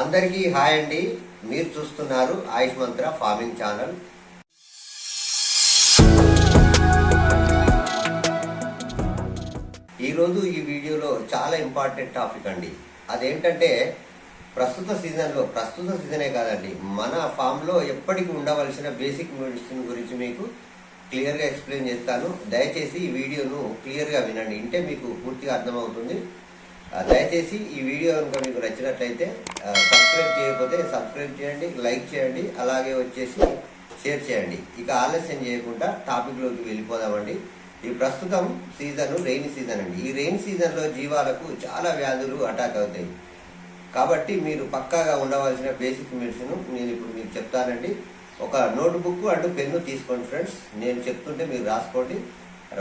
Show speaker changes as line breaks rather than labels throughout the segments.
అందరికీ హాయ్ అండి. మీరు చూస్తున్నారు ఆయుష్ మంత్ర ఫార్మింగ్ ఛానల్. ఈరోజు ఈ వీడియోలో చాలా ఇంపార్టెంట్ టాపిక్ అండి. అదేంటంటే ప్రస్తుత సీజనే కాదండి, మన ఫామ్లో ఎప్పటికీ ఉండవలసిన బేసిక్ మెడిసిన్ గురించి మీకు క్లియర్గా ఎక్స్ప్లెయిన్ చేస్తాను. దయచేసి ఈ వీడియోను క్లియర్గా వినండి, అంటే మీకు పూర్తిగా అర్థమవుతుంది. దయచేసి ఈ వీడియో కనుక మీకు నచ్చినట్లయితే సబ్స్క్రైబ్ చేయకపోతే సబ్స్క్రైబ్ చేయండి, లైక్ చేయండి, అలాగే వచ్చేసి షేర్ చేయండి. ఇక ఆలస్యం చేయకుండా టాపిక్లోకి వెళ్ళిపోదామండి. ఈ ప్రస్తుతం సీజన్ రెయిన్ సీజన్ అండి. ఈ రెయిన్ సీజన్లో జీవాలకు చాలా వ్యాధులు అటాక్ అవుతాయి. కాబట్టి మీరు పక్కాగా ఉండవలసిన బేసిక్ మెడిసిన్ నేను ఇప్పుడు మీకు చెప్తానండి. ఒక నోట్బుక్ అండ్ పెన్ను తీసుకోండి ఫ్రెండ్స్. నేను చెప్తుంటే మీరు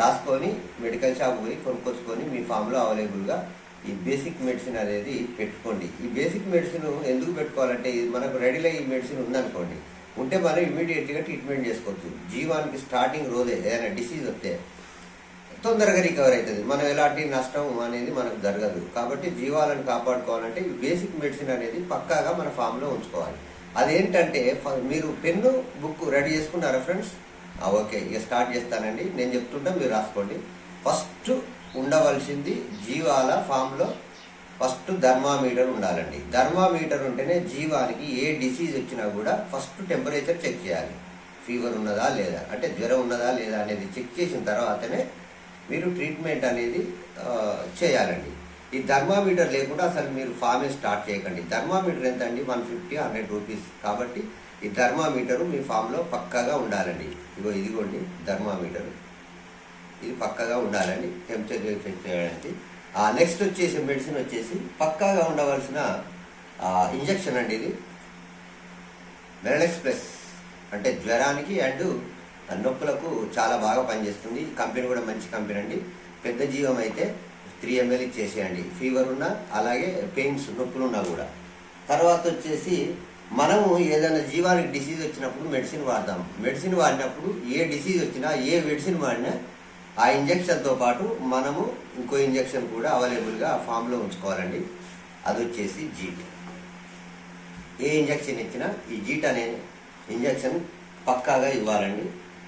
రాసుకొని మెడికల్ షాప్ పోయి కొనుక్కొచ్చుకొని మీ ఫామ్లో అవైలబుల్గా ఈ బేసిక్ మెడిసిన్ అనేది పెట్టుకోండి. ఈ బేసిక్ మెడిసిన్ ఎందుకు పెట్టుకోవాలంటే, మనకు రెడీలో ఈ మెడిసిన్ ఉందనుకోండి, ఉంటే మనం ఇమీడియట్గా ట్రీట్మెంట్ చేసుకోవచ్చు. జీవానికి స్టార్టింగ్ రోజే ఏదైనా డిసీజ్ వస్తే తొందరగా రికవర్ అవుతుంది, మనం ఎలాంటి నష్టం అనేది మనకు జరగదు. కాబట్టి జీవాలను కాపాడుకోవాలంటే ఈ బేసిక్ మెడిసిన్ అనేది పక్కాగా మన ఫామ్లో ఉంచుకోవాలి. అదేంటంటే, మీరు పెన్ను బుక్ రెడీ చేసుకున్నారా ఫ్రెండ్స్? ఓకే, ఇక స్టార్ట్ చేస్తానండి. నేను చెప్తుంటా, మీరు రాసుకోండి. ఫస్ట్ ఉండవలసింది జీవాల ఫామ్లో ఫస్ట్ థర్మామీటర్ ఉండాలండి. థర్మామీటర్ ఉంటేనే జీవానికి ఏ డిసీజ్ వచ్చినా కూడా ఫస్ట్ టెంపరేచర్ చెక్ చేయాలి. ఫీవర్ ఉన్నదా లేదా, అంటే జ్వరం ఉన్నదా లేదా అనేది చెక్ చేసిన తర్వాతనే మీరు ట్రీట్మెంట్ అనేది చేయాలండి. ఈ థర్మామీటర్ లేకుండా అసలు మీరు ఫామే స్టార్ట్ చేయకండి. థర్మామీటర్ ఎంత అండి? 150-100 రూపీస్. కాబట్టి ఈ థర్మామీటరు మీ ఫామ్లో పక్కాగా ఉండాలండి. ఇదిగోండి థర్మామీటరు, ఇది పక్కాగా ఉండాలండి టెంపరేచర్ చెక్ చేయడానికి. నెక్స్ట్ వచ్చేసి మెడిసిన్ వచ్చేసి పక్కాగా ఉండవలసిన ఇంజెక్షన్ అండి. ఇది మెరలెక్స్ ప్లస్, అంటే జ్వరానికి అండ్ నొప్పులకు చాలా బాగా పనిచేస్తుంది. కంపెనీ కూడా మంచి కంపెనీ అండి. పెద్ద జీవం అయితే 3 ml ఇచ్చేసేయండి, ఫీవర్ ఉన్నా అలాగే పెయిన్స్ నొప్పులు ఉన్నా కూడా. తర్వాత వచ్చేసి మనము ఏదైనా జీవానికి డిసీజ్ వచ్చినప్పుడు మెడిసిన్ వాడతాం. మెడిసిన్ వాడినప్పుడు ఏ డిసీజ్ వచ్చినా ఏ మెడిసిన్ వాడినా ఆ ఇంజక్షన్తో పాటు మనము ఇంకో ఇంజక్షన్ కూడా అవైలబుల్గా ఫామ్లో ఉంచుకోవాలండి. అది వచ్చేసి జీట్. ఏ ఇంజక్షన్ ఇచ్చినా ఈ జీట్ అనే ఇంజక్షన్ పక్కాగా ఇవ్వాలండి.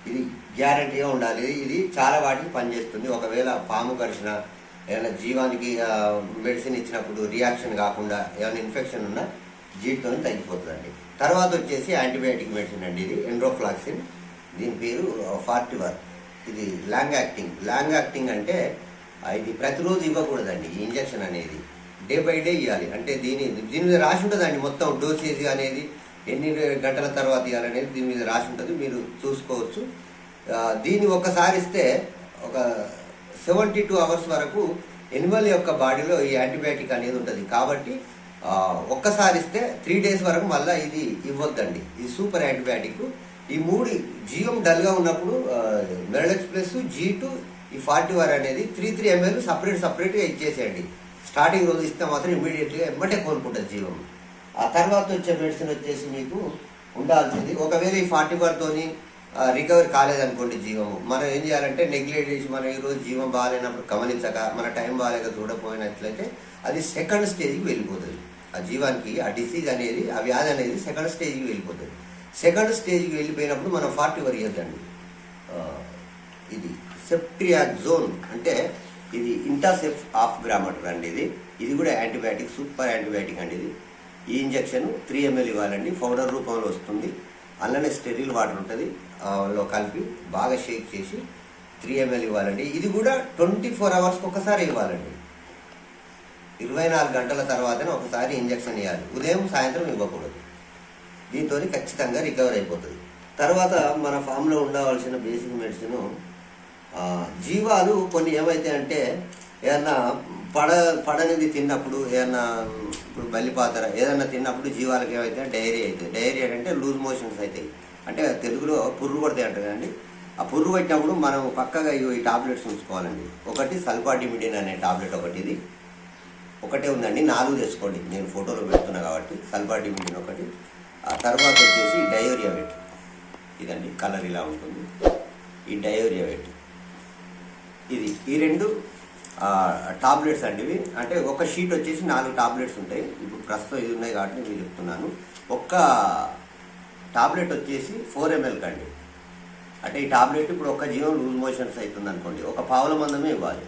ఇది గ్యారంటీగా ఉండాలి. ఇది చాలా వాటికి పనిచేస్తుంది. ఒకవేళ పాము కరిచిన, ఏమైనా జీవానికి మెడిసిన్ ఇచ్చినప్పుడు రియాక్షన్ కాకుండా ఏమైనా ఇన్ఫెక్షన్ ఉన్నా జీట్తో తగ్గిపోతుందండి. తర్వాత వచ్చేసి యాంటీబయాటిక్ మెడిసిన్ అండి. ఇది ఎండ్రోఫ్లాక్సిన్, దీని పేరు 40 ఇది లాంగ్ యాక్టింగ్ అంటే ఇది ప్రతిరోజు ఇవ్వకూడదండి. ఈ ఇంజక్షన్ అనేది డే బై డే ఇవ్వాలి. అంటే దీని మీద రాసి ఉంటుందండి, మొత్తం డోసేజ్ అనేది ఎన్ని గంటల తర్వాత ఇవ్వాలనేది దీని మీద రాసి ఉంటుంది, మీరు చూసుకోవచ్చు. దీన్ని ఒక్కసారి ఇస్తే ఒక 72 hours వరకు ఎనిమల్ యొక్క బాడీలో ఈ యాంటీబయాటిక్ అనేది ఉంటుంది. కాబట్టి ఒక్కసారి ఇస్తే 3 days వరకు మళ్ళీ ఇది ఇవ్వద్దండి. ఇది సూపర్ యాంటీబయాటిక్. ఈ 3 జీవం డల్గా ఉన్నప్పుడు మెరలెక్స్ ప్లస్ G2 ఈ 40 అనేది 3 ml సపరేట్గా ఇచ్చేసేయండి. స్టార్టింగ్ రోజు ఇస్తే మాత్రం ఇమీడియట్గా ఎమ్మటే కోలుకుంటుంది జీవం. ఆ తర్వాత వచ్చే మెడిసిన్ వచ్చేసి మీకు ఉండాల్సింది, ఒకవేళ ఈ 40 రికవరీ కాలేదనుకోండి జీవము, మనం ఏం చేయాలంటే నెగ్లెక్ట్ చేసి మనం ఈరోజు జీవం బాగాలేనప్పుడు గమనించక, మన టైం బాగాలేక చూడపోయినట్లయితే అది సెకండ్ స్టేజ్కి వెళ్ళిపోతుంది. ఆ జీవానికి ఆ డిసీజ్ అనేది, ఆ వ్యాధి అనేది సెకండ్ స్టేజ్కి వెళ్ళిపోతుంది. సెకండ్ స్టేజ్కి వెళ్ళిపోయినప్పుడు మనం 40 ఇవ్వద్దండి. ఇది సెప్ట్రియాక్జోన్, అంటే ఇది ఇంటాసెఫ్ ఆఫ్ గ్రామటర్ అండి. ఇది కూడా యాంటీబయాటిక్, సూపర్ యాంటీబయాటిక్ అండి. ఈ ఇంజక్షన్ 3 ml ఇవ్వాలండి. పౌడర్ రూపంలో వస్తుంది. అలానే స్టెరిల్ వాటర్ ఉంటుంది, లో కలిపి బాగా షేక్ చేసి 3 ml ఇవ్వాలండి. ఇది కూడా 24 hours ఒకసారి ఇవ్వాలండి. 24 గంటల తర్వాతనే ఒకసారి ఇంజక్షన్ ఇవ్వాలి. ఉదయం సాయంత్రం ఇవ్వకూడదు. దీంతో ఖచ్చితంగా రికవర్ అయిపోతుంది. తర్వాత మన ఫామ్లో ఉండవలసిన బేసిక్ మెడిసిన్, జీవాలు కొన్ని ఏమైతే అంటే ఏదన్నా పడనిది తిన్నప్పుడు, ఏదన్నా ఇప్పుడు బల్లిపాతర ఏదన్నా తిన్నప్పుడు జీవాలకు ఏమైతే డైరియా అవుతుంది. డైరియా అంటే లూజ్ మోషన్స్ అవుతాయి, అంటే తెలుగులో పుర్రు పడతాయి అంట కదండి. ఆ పుర్రు పట్టినప్పుడు మనం పక్కగా ఈ టాబ్లెట్స్ ఉంచుకోవాలండి. ఒకటి సల్ఫాడిమిడిన్ అనే టాబ్లెట్ ఒకటే ఉందండి, 4 తెచ్చుకోండి. నేను ఫోటోలో పెడుతున్నా కాబట్టి సల్ఫాడిమిడిన్ ఒకటి. ఆ తర్వాత వచ్చేసి డయోరియా వెట్, ఇదండి కలర్ ఇలా ఉంటుంది. ఈ డయోరియా వెట్, ఈ 2 టాబ్లెట్స్ అండి ఇవి. అంటే ఒక షీట్ వచ్చేసి 4 టాబ్లెట్స్ ఉంటాయి. ఇప్పుడు ప్రస్తుతం ఇది ఉన్నాయి కాబట్టి నేను చెప్తున్నాను. ఒక్క టాబ్లెట్ వచ్చేసి 4 ml కండి. అంటే ఈ టాబ్లెట్ ఇప్పుడు ఒక్క జీవం లూజ్ మోషన్స్ అవుతుంది అనుకోండి, ఒక పావుల మందమే ఇవ్వాలి.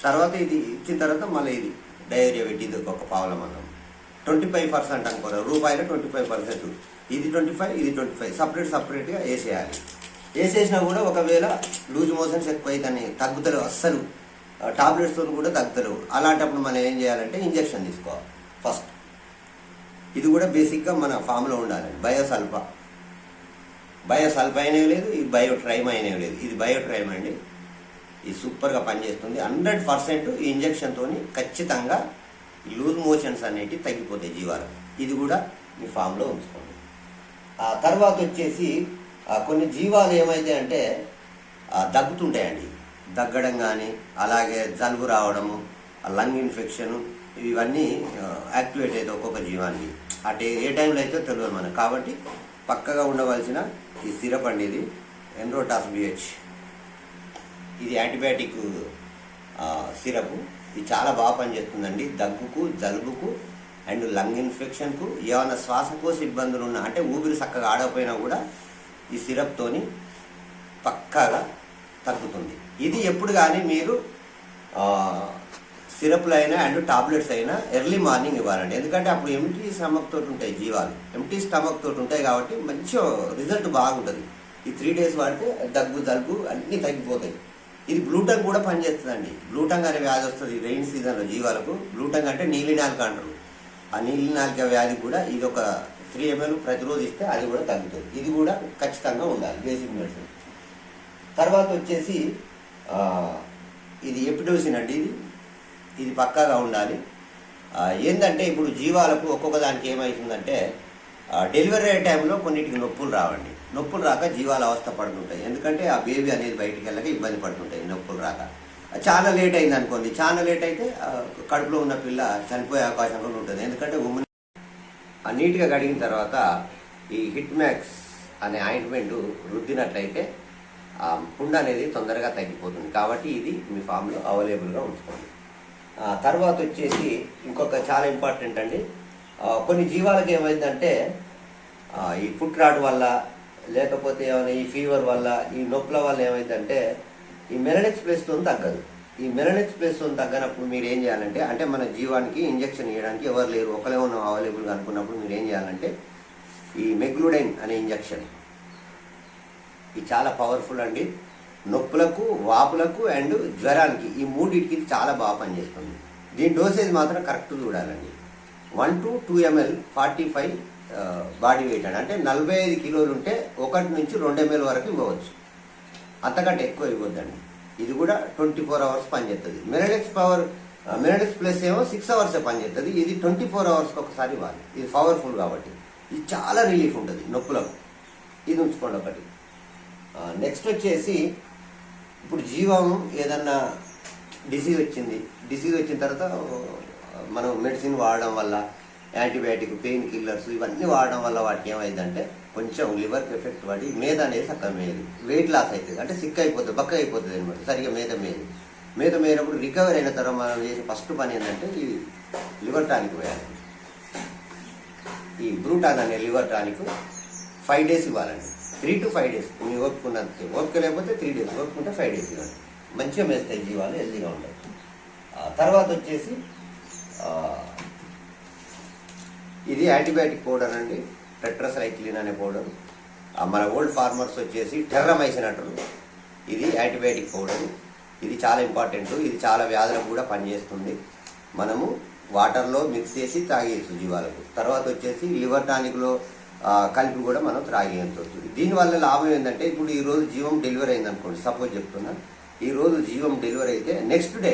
తర్వాత ఇది ఇచ్చిన తర్వాత మళ్ళీ ఇది డయేరియా పెట్టి ఇది ఒక పావుల మందం 25% అనుకోవాలి. రూపాయలు 25%, ఇది 25, ఇది 25 సపరేట్గా వేసేయాలి. వేసేసినా కూడా ఒకవేళ లూజ్ మోషన్స్ ఎక్కువైతే తగ్గుతలేవు, అస్సలు టాబ్లెట్స్తో కూడా తగ్గుతలేవు. అలాంటప్పుడు మనం ఏం చేయాలంటే ఇంజెక్షన్ తీసుకోవాలి ఫస్ట్. ఇది కూడా బేసిక్గా మన ఫామ్లో ఉండాలండి. బయోసల్ఫా అయినవి లేదు, ఇది బయోట్రైమ్ అయినవి లేదు. ఇది బయోట్రైమ్ అండి. ఇది సూపర్గా పనిచేస్తుంది. 100% ఈ ఇంజెక్షన్తో ఖచ్చితంగా లూజ్ మోషన్స్ అనేవి తగ్గిపోతాయి జీవాలు. ఇది కూడా మీ ఫామ్లో ఉంచుకోండి. ఆ తర్వాత వచ్చేసి కొన్ని జీవాలు ఏమైతే అంటే దగ్గుతుంటాయండి. దగ్గడం కానీ, అలాగే జలుబు రావడము, లంగ్ ఇన్ఫెక్షను, ఇవన్నీ యాక్టివేట్ అయితే ఒక్కొక్క జీవానికి అంటే ఏ టైంలో అయితే తెలియదు మనకు. కాబట్టి పక్కగా ఉండవలసిన ఈ సిరప్ అండి, ఇది ఎన్రోటాస్ BH. ఇది యాంటీబయాటిక్ సిరప్. ఇది చాలా బాగా పనిచేస్తుందండి దగ్గుకు, జలుబుకు అండ్ లంగ్ ఇన్ఫెక్షన్కు. ఏమైనా శ్వాసకోశ ఇబ్బందులు ఉన్నా, అంటే ఊపిరి చక్కగా ఆడకపోయినా కూడా ఈ సిరప్తోని పక్కాగా తగ్గుతుంది. ఇది ఎప్పుడు కానీ మీరు సిరప్లు అయినా అండ్ టాబ్లెట్స్ అయినా ఎర్లీ మార్నింగ్ ఇవ్వాలండి. ఎందుకంటే అప్పుడు ఎంటీ స్టమక్ తోటి ఉంటాయి జీవాలు, ఎంటీ స్టమక్ తోటి ఉంటాయి కాబట్టి మంచి రిజల్ట్ బాగుంటుంది. ఈ 3 days వాడితే దగ్గు, జలుబు అన్నీ తగ్గిపోతాయి. ఇది బ్లూటంగ్ కూడా పనిచేస్తుందండి. బ్లూటంగ్ అనే వ్యాధి వస్తుంది రెయిన్ సీజన్లో జీవాలకు. బ్లూటంగ్ అంటే నీలినాలిక అంటారు. ఆ నీలినాలిక వ్యాధి కూడా ఇది ఒక 3 ml ప్రతిరోజు ఇస్తే అది కూడా తగ్గుతుంది. ఇది కూడా ఖచ్చితంగా ఉండాలి బేసిక్ మెడిసిన్. తర్వాత వచ్చేసి ఇది ఎపిడోసిన్ అండి. ఇది పక్కాగా ఉండాలి. ఏంటంటే ఇప్పుడు జీవాలకు ఒక్కొక్క దానికి ఏమవుతుందంటే డెలివరీ అయ్యే టైంలో కొన్నిటికి నొప్పులు రావండి. నొప్పులు రాక జీవాలు అవస్థ పడుతుంటాయి. ఎందుకంటే ఆ బేబీ అనేది బయటికి వెళ్ళక ఇబ్బంది పడుతుంటాయి నొప్పులు రాక. చాలా లేట్ అయింది అనుకోండి, చాలా లేట్ అయితే కడుపులో ఉన్న పిల్ల చనిపోయే అవకాశం కూడా ఉంటుంది. ఎందుకంటే ఉమెన్ నీట్గా కడిగిన తర్వాత ఈ హిట్ మ్యాక్స్ అనే ఆయింట్మెంట్ రుద్దినట్లయితే ఆ పుండు అనేది తొందరగా తగ్గిపోతుంది. కాబట్టి ఇది మీ ఫామ్లో అవైలబుల్గా ఉంచుకోండి. తర్వాత వచ్చేసి ఇంకొక చాలా ఇంపార్టెంట్ అండి. కొన్ని జీవాలకు ఏమైందంటే ఈ ఫుట్ రాట్ వల్ల, లేకపోతే ఏమైనా ఈ ఫీవర్ వల్ల, ఈ నొప్పుల వల్ల ఏమైందంటే ఈ మెలనిక్స్ ప్లేస్తో తగ్గదు. ఈ మెలనిక్స్ ప్లేస్తో తగ్గనప్పుడు మీరు ఏం చేయాలంటే, అంటే మన జీవానికి ఇంజెక్షన్ ఇవ్వడానికి ఎవరు లేరు, ఒకరే ఉన్నాం అవైలబుల్గా అనుకున్నప్పుడు మీరు ఏం చేయాలంటే ఈ మెగ్లూడైన్ అనే ఇంజెక్షన్, ఇది చాలా పవర్ఫుల్ అండి. నొప్పులకు, వాపులకు అండ్ జ్వరానికి, ఈ మూడింటికి ఇది చాలా బాగా పనిచేస్తుంది. దీని డోసేజ్ మాత్రం కరెక్ట్ చూడాలండి. 1 to 2 ml 45 బాడీ వెయిట్ అండి. అంటే 45 కిలోలు ఉంటే 1 నుంచి 2 ml వరకు ఇవ్వవచ్చు, అంతకంటే ఎక్కువ ఇవ్వద్దండి. ఇది కూడా 24 hours పనిచేస్తుంది. మెరడెక్స్ ప్లస్ ఏమో 6 hours పనిచేస్తుంది. ఇది 24 hours ఒకసారి ఇవ్వాలి. ఇది పవర్ఫుల్ కాబట్టి ఇది చాలా రిలీఫ్ ఉంటుంది నొప్పులకు. ఇది ఉంచుకోండి ఒకటి. నెక్స్ట్ వచ్చేసి ఇప్పుడు జీవం ఏదన్నా డిసీజ్ వచ్చిన తర్వాత మనం మెడిసిన్ వాడడం వల్ల, యాంటీబయాటిక్, పెయిన్ కిల్లర్స్ ఇవన్నీ వాడడం వల్ల వాటికి ఏమైందంటే కొంచెం లివర్కి ఎఫెక్ట్ పడి మేద అనేది చక్కగా మేదు, వెయిట్ లాస్ అవుతుంది. అంటే సిక్ అయిపోతుంది, బక్క అయిపోతుంది అనమాట. సరిగ్గా మేద మేనప్పుడు రికవర్ అయిన తర్వాత మనం చేసే ఫస్ట్ పని ఏంటంటే ఈ లివర్ టానిక్ వేయాలి. ఈ బ్రూటాన్ అనే లివర్ టానిక్ 5 days ఇవ్వాలండి. 3 to 5 days మీ ఓపుకున్నంత. ఓపిక లేకపోతే 3 days, ఓపుకుంటే 5 days ఇవ్వండి. మంచిగా మేస్తాయి జీవాలు, హెల్తీగా ఉంటాయి. తర్వాత వచ్చేసి ఇది యాంటీబయాటిక్ పౌడర్ అండి, టెట్రాసైక్లిన్ అనే పౌడర్. మన ఓల్డ్ ఫార్మర్స్ వచ్చేసి టెర్రమైసిన్ అంటారు. ఇది యాంటీబయాటిక్ పౌడర్. ఇది చాలా ఇంపార్టెంట్. ఇది చాలా వ్యాధులకు కూడా పనిచేస్తుంది. మనము వాటర్లో మిక్స్ చేసి తాగేయచ్చు జీవాలకు. తర్వాత వచ్చేసి లివర్ టానిక్లో కలిపి కూడా మనం త్రాగేయచ్చు. దీనివల్ల లాభం ఏంటంటే, ఇప్పుడు ఈరోజు జీవం డెలివరీ అయింది అనుకోండి, సపోజ్ చెప్తున్నా, ఈరోజు జీవం డెలివరీ అయితే నెక్స్ట్ డే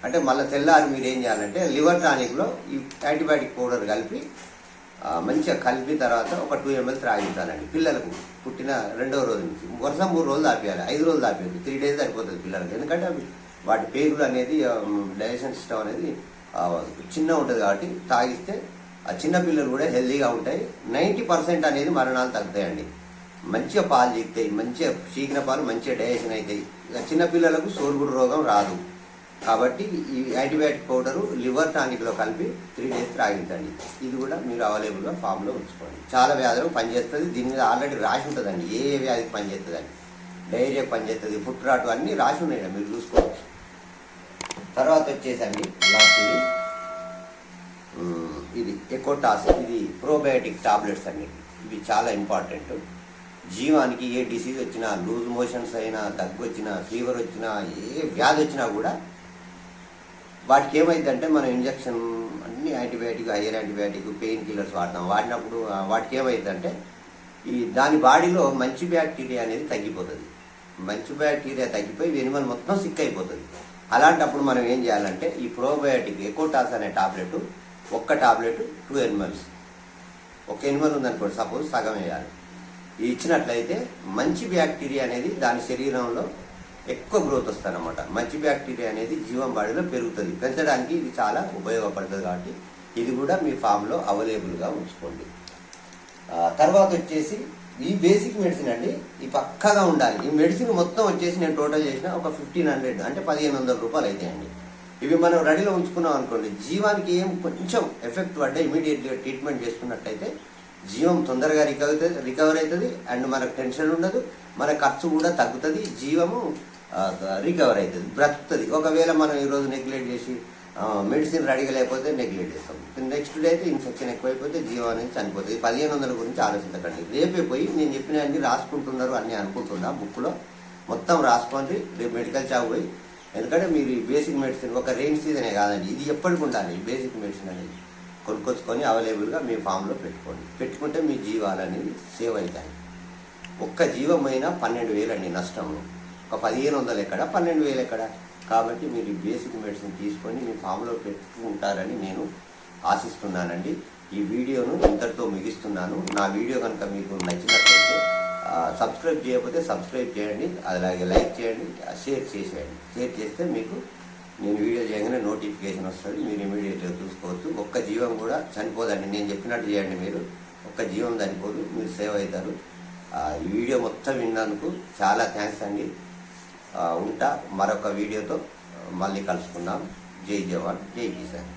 అంటే మళ్ళీ తెల్లారి మీరు ఏం చేయాలంటే లివర్ టానిక్లో ఈ యాంటీబయాటిక్ పౌడర్ కలిపి మంచిగా కలిపి తర్వాత ఒక 2 ml త్రాగించాలండి పిల్లలకు. పుట్టిన 2వ రోజు నుంచి వరుస 3 రోజులు దాపియాలి, 5 రోజులు దాపియాలి. 3 days సరిపోతుంది పిల్లలకి. ఎందుకంటే అవి వాటి పేగులు అనేది డైజెషన్ సిస్టమ్ అనేది చిన్న ఉంటుంది కాబట్టి తాగిస్తే ఆ చిన్న పిల్లలు కూడా హెల్తీగా ఉంటాయి. 90% అనేది మరణాలు తగ్గుతాయండి. మంచిగా పాలు చీకుతాయి, మంచిగా చీకిన పాలు మంచిగా డైజెషన్ అవుతాయి. చిన్నపిల్లలకు సోరుగుడు రోగం రాదు. కాబట్టి ఈ యాంటీబయాటిక్ పౌడరు లివర్ టానిక్లో కలిపి 3 days త్రాగించండి. ఇది కూడా మీరు అవైలబుల్గా ఫామ్లో ఉంచుకోండి. చాలా వ్యాధులకు పనిచేస్తుంది. దీని మీద ఆల్రెడీ రాసి ఉంటుందండి ఏ వ్యాధికి పనిచేస్తుందండి. డైరియాకి పనిచేస్తుంది, ఫుట్ రాటు అన్నీ రాసి ఉన్నాయి, మీరు చూసుకోవచ్చు. తర్వాత వచ్చేసండి లాస్ట్ ఇది ఎకోటాస్, ఇది ప్రోబయాటిక్ టాబ్లెట్స్ అండి. ఇవి చాలా ఇంపార్టెంట్. జీవానికి ఏ డిసీజ్ వచ్చినా, లూజ్ మోషన్స్ అయినా, దగ్గు వచ్చినా, ఫీవర్ వచ్చినా, ఏ వ్యాధి వచ్చినా కూడా వాటికి ఏమైందంటే మనం ఇంజక్షన్ అన్ని antibiotic, hire antibiotic, pain killers వాడినప్పుడు వాటికి ఏమైందంటే దాని బాడీలో మంచి బ్యాక్టీరియా అనేది తగ్గిపోతుంది. మంచి బ్యాక్టీరియా తగ్గిపోయి ఎనిమల్ మొత్తం సిక్ అయిపోతుంది. అలాంటప్పుడు మనం ఏం చేయాలంటే ఈ ప్రోబయాటిక్ ఎకోటాస్ అనే టాబ్లెట్, ఒక్క టాబ్లెట్ 2 ml, ఒక ఎనిమల్ ఉందనుకోండి, సపోజ్ సగం వేయాలి. ఇది ఇచ్చినట్లయితే మంచి బ్యాక్టీరియా అనేది దాని శరీరంలో ఎక్కువ గ్రోత్ వస్తుంది అన్నమాట. మంచి బ్యాక్టీరియా అనేది జీవం బాడీలో పెరుగుతుంది. పెంచడానికి ఇది చాలా ఉపయోగపడుతుంది. కాబట్టి ఇది కూడా మీ ఫామ్లో అవైలబుల్గా ఉంచుకోండి. తర్వాత వచ్చేసి ఈ బేసిక్ మెడిసిన్ అండి, ఈ పక్కాగా ఉండాలి. ఈ మెడిసిన్ మొత్తం వచ్చేసి నేను టోటల్ చేసిన ఒక 1500 అంటే 1500 రూపాయలు అవుతాయండి. ఇవి మనం రెడీలో ఉంచుకున్నాం అనుకోండి, జీవానికి ఏం కొంచెం ఎఫెక్ట్ పడ్డా ఇమీడియట్గా ట్రీట్మెంట్ చేసుకున్నట్టయితే జీవం తొందరగా రికవర్ అవుతుంది. అండ్ మనకు టెన్షన్ ఉండదు, మన ఖర్చు కూడా తగ్గుతుంది, జీవము రికవర్ అవుతుంది, బ్రతుకుతుంది. ఒకవేళ మనం ఈరోజు నెగ్లెక్ట్ చేసి మెడిసిన్ రెడీగా లేకపోతే నెగ్లెక్ట్ చేస్తాం. నెక్స్ట్ డే అయితే ఇన్ఫెక్షన్ ఎక్కువైపోతే జీవం అనేది చనిపోతుంది. 1500 గురించి ఆలోచించకండి. రేపే పోయి నేను చెప్పిన అన్ని రాసుకుంటున్నారు అన్నీ అనుకుంటున్నా, బుక్లో మొత్తం రాసుకోండి. రేపు మెడికల్ షాప్ పోయి, ఎందుకంటే మీరు ఈ బేసిక్ మెడిసిన్ ఒక రెయిన్ సీజనే కాదండి, ఇది ఎప్పటికి ఉండాలి. బేసిక్ మెడిసిన్ అనేది కొనుక్కొచ్చుకొని అవైలబుల్గా మీ ఫామ్లో పెట్టుకుంటే మీ జీవాలు అనేది సేవ్ అవుతాయి. ఒక్క జీవమైనా 12,000 అండి నష్టము. ఒక 1500 ఎక్కడ, 12,000 ఎక్కడ. కాబట్టి మీరు ఈ బేసిక్ మెడిసిన్ తీసుకొని మీ ఫామ్లో పెట్టుకుంటారని నేను ఆశిస్తున్నానండి. ఈ వీడియోను ఇంతటితో ముగిస్తున్నాను. నా వీడియో కనుక మీకు నచ్చినట్లయితే సబ్స్క్రైబ్ చేయకపోతే సబ్స్క్రైబ్ చేయండి, అలాగే లైక్ చేయండి, షేర్ చేసేయండి. షేర్ చేస్తే మీకు నేను వీడియో చేయగానే నోటిఫికేషన్ వస్తుంది, మీరు ఇమీడియట్గా చూసుకోవచ్చు. ఒక్క జీవం కూడా చనిపోదండి. నేను చెప్పినట్టు చేయండి, మీరు ఒక్క జీవం చనిపోదు, మీరు సేవ్ అవుతారు. ఈ వీడియో మొత్తం విన్నందుకు చాలా థ్యాంక్స్ అండి. ఉంటా మరొక వీడియోతో మళ్ళీ కలుసుకుందాం. జై జవాన్, జై కిసాన్.